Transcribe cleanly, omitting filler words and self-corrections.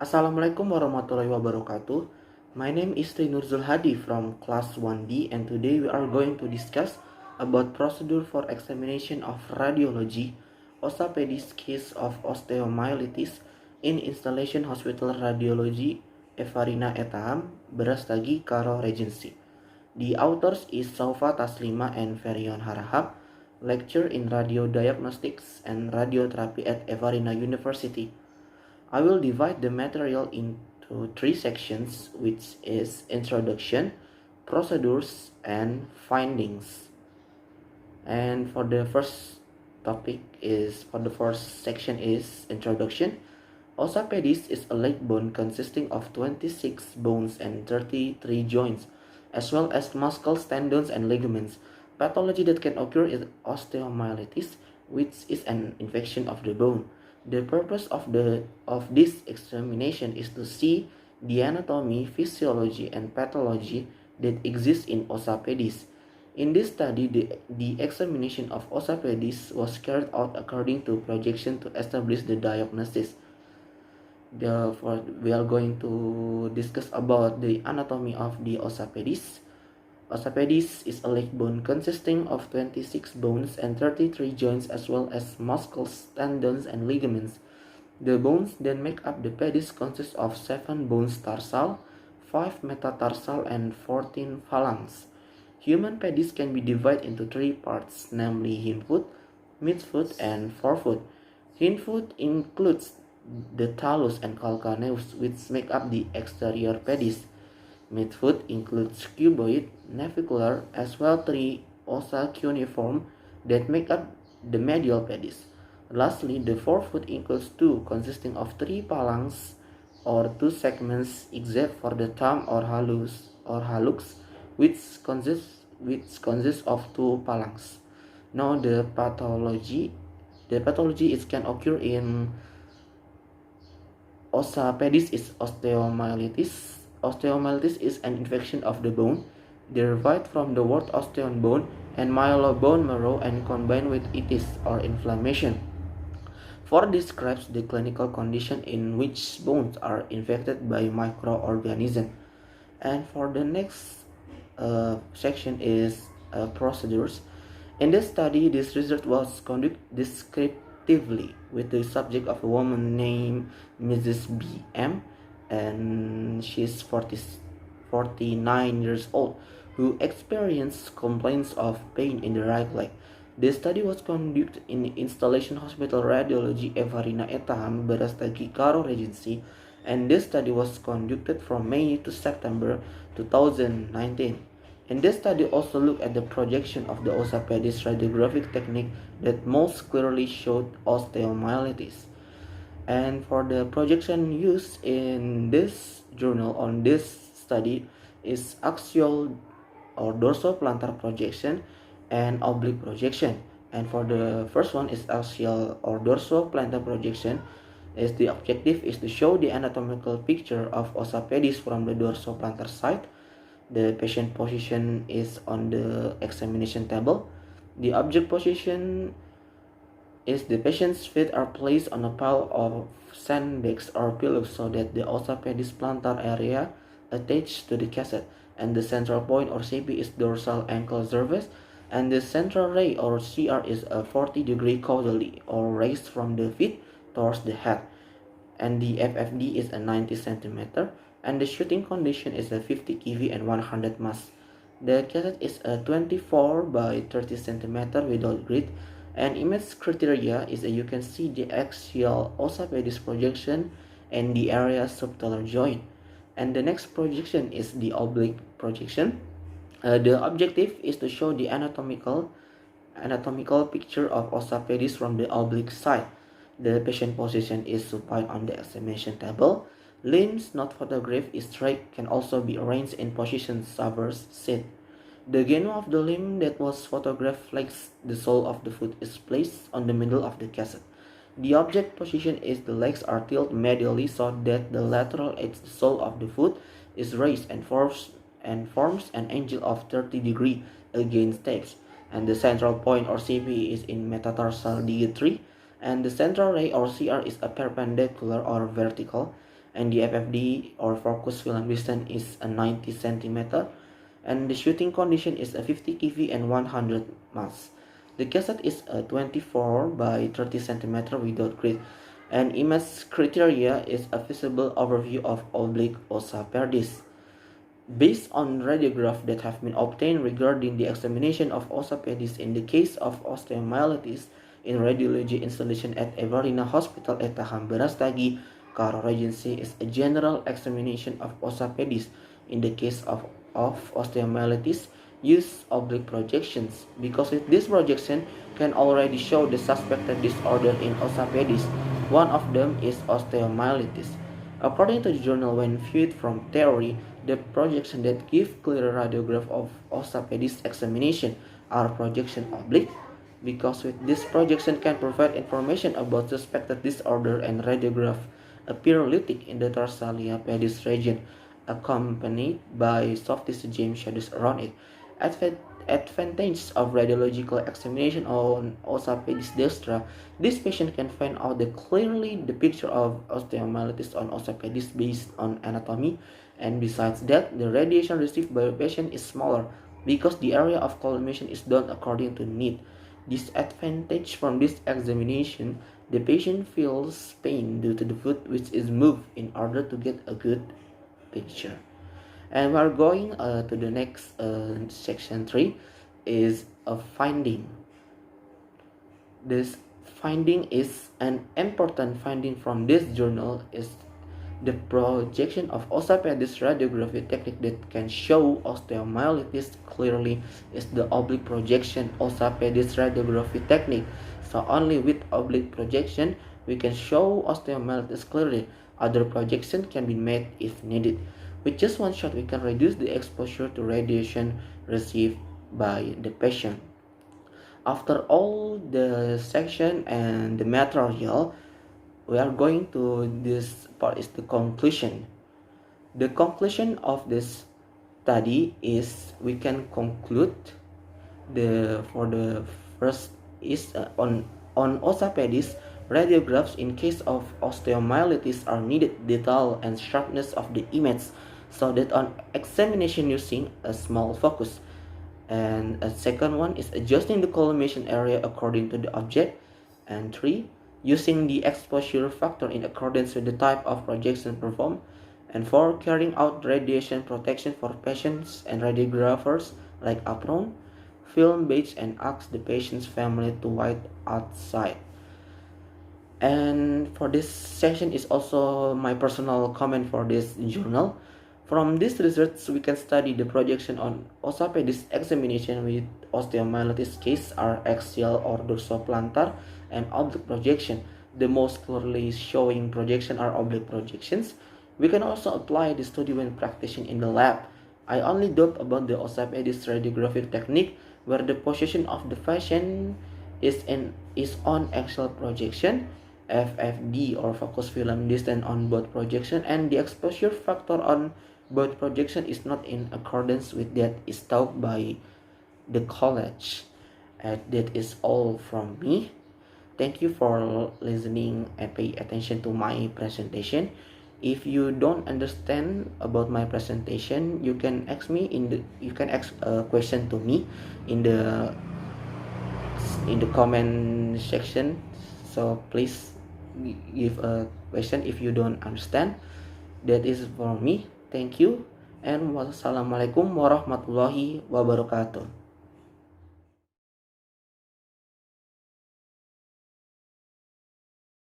Assalamualaikum warahmatullahi wabarakatuh. My name is Nurzul Hadi from class 1D, and today we are going to discuss about procedure for examination of radiology, orthopedic case of osteomyelitis in installation hospital radiology Evarina Etaham, Berastagi, Karo Regency. The authors is Saufa Taslima and Ferion Harahap, lecture in radiodiagnostics and radiotherapy at Evarina University. I will divide the material into three sections, which is introduction, procedures, and findings. And for the first section is introduction. Orthopedics is a leg bone consisting of 26 bones and 33 joints, as well as muscles, tendons, and ligaments. Pathology that can occur is osteomyelitis, which is an infection of the bone. The purpose of this examination is to see the anatomy, physiology, and pathology that exist in orthopedics. In this study, the examination of orthopedics was carried out according to projection to establish the diagnosis. Therefore, we are going to discuss about the anatomy of the orthopedics. Orthopedics is a leg bone consisting of 26 bones and 33 joints as well as muscles, tendons, and ligaments. The bones that make up the pedis consist of 7 bones tarsal, 5 metatarsal, and 14 phalanx. Human pedis can be divided into 3 parts, namely hindfoot, midfoot, and forefoot. Hindfoot includes the talus and calcaneus, which make up the exterior pedis. Midfoot includes cuboid, navicular, as well 3 ossa cuneiform that make up the medial pedis. Lastly, the forefoot includes 2 consisting of 3 phalanx or 2 segments except for the thumb or hallux, which consists of 2 phalanx. Now the pathology can occur in orthopedics is osteomyelitis. Osteomyelitis is an infection of the bone, derived from the word osteon bone and myelo bone marrow, and combined with itis or inflammation. For describes the clinical condition in which bones are infected by microorganisms. And for the next section is procedures. In this study, this research was conducted descriptively with the subject of a woman named Mrs. B.M., and she's 49 years old, who experienced complaints of pain in the right leg. The study was conducted in Installation Hospital Radiology Evarina Etaham, Berastagi, Karo Regency, and this study was conducted from May to September 2019. And this study also looked at the projection of the orthopedic radiographic technique that most clearly showed osteomyelitis. And for the projection used in this journal on this study is axial or dorsoplantar projection and oblique projection. And for the first one is axial or dorsoplantar projection. Is the objective is to show the anatomical picture of orthopedics from the dorsoplantar side. The patient position is on the examination table. The object position is the patient's feet are placed on a pile of sandbags or pillows so that the orthopedic plantar area attached to the cassette, and the central point or CP is dorsal ankle surface, and the central ray or CR is a 40-degree caudally or raised from the feet towards the head, and the FFD is a 90 cm, and the shooting condition is a 50 kV and 100 mass. The cassette is a 24 by 30 cm without grid, and image criteria is that you can see the axial orthopedic projection and the area subtalar joint. And the next projection is the oblique projection. The objective is to show the anatomical picture of orthopedics from the oblique side. The patient position is supine on the examination table. Limbs not photographed is straight can also be arranged in position Savers sit. The genu of the limb that was photographed like the sole of the foot is placed on the middle of the cassette. The object position is the legs are tilted medially so that the lateral edge the sole of the foot is raised and forms an angle of 30 degree against tapes. And the central point or CP is in metatarsal D3, and the central ray or CR is a perpendicular or vertical, and the FFD or focus film distance is a 90 centimeter, and the shooting condition is a 50 kV and 100 miles. The cassette is a 24 by 30 centimeter without grid, and image criteria is a visible overview of oblique ossa perdis. Based on radiographs that have been obtained regarding the examination of ossa perdis in the case of osteomyelitis in radiology installation at Everina Hospital at Taham Berastagi, Karo Regency is a general examination of ossa perdis. In the case of osteomyelitis, use oblique projections because with this projection can already show the suspected disorder in ossa perdis. One of them is osteomyelitis. According to the journal, when viewed from theory, the projections that give clear radiograph of ossa perdis examination are projection oblique, because with this projection can provide information about suspected disorder, and radiograph appear lytic in the tarsalia pedis region, accompanied by soft tissue James shadows around it. Advantage of radiological examination on ossa pedis destra: this patient can find out clearly the picture of osteomyelitis on ossa pedis based on anatomy, and besides that, the radiation received by the patient is smaller because the area of collimation is done according to need. Disadvantage from this examination: the patient feels pain due to the foot which is moved in order to get a good picture. And we're going to the next section 3 is a finding. This finding is an important finding from this journal is the projection of ossa perdis radiography technique that can show osteomyelitis clearly is the oblique projection ossa perdis radiography technique. So only with oblique projection we can show osteomyelitis clearly. Other projection can be made if needed. With just one shot, we can reduce the exposure to radiation received by the patient. After all the section and the material, we are going to this part is the conclusion. The conclusion of this study is we can conclude for the first is on ossa perdis. Radiographs in case of osteomyelitis are needed detail and sharpness of the image so that on examination using a small focus. And a second one is adjusting the collimation area according to the object. And 3, using the exposure factor in accordance with the type of projection performed. And 4, carrying out radiation protection for patients and radiographers like apron, film badge, and ask the patient's family to wait outside. And for this section is also my personal comment for this journal. From this research, we can study the projection on ossa perdis examination with osteomyelitis case are axial or dorsoplantar and oblique projection. The most clearly showing projection are oblique projections. We can also apply the study when practicing in the lab. I only doubt about the ossa perdis radiography technique where the position of the patient is on axial projection, FFD or focus film distance on both projection, and the exposure factor on both projection is not in accordance with that is taught by the college. And that is all from me. Thank you for listening and pay attention to my presentation. If you don't understand about my presentation, you can ask a question to me in the comment section. So please give a question if you don't understand. That is for me. Thank you, and wassalamualaikum warahmatullahi wabarakatuh.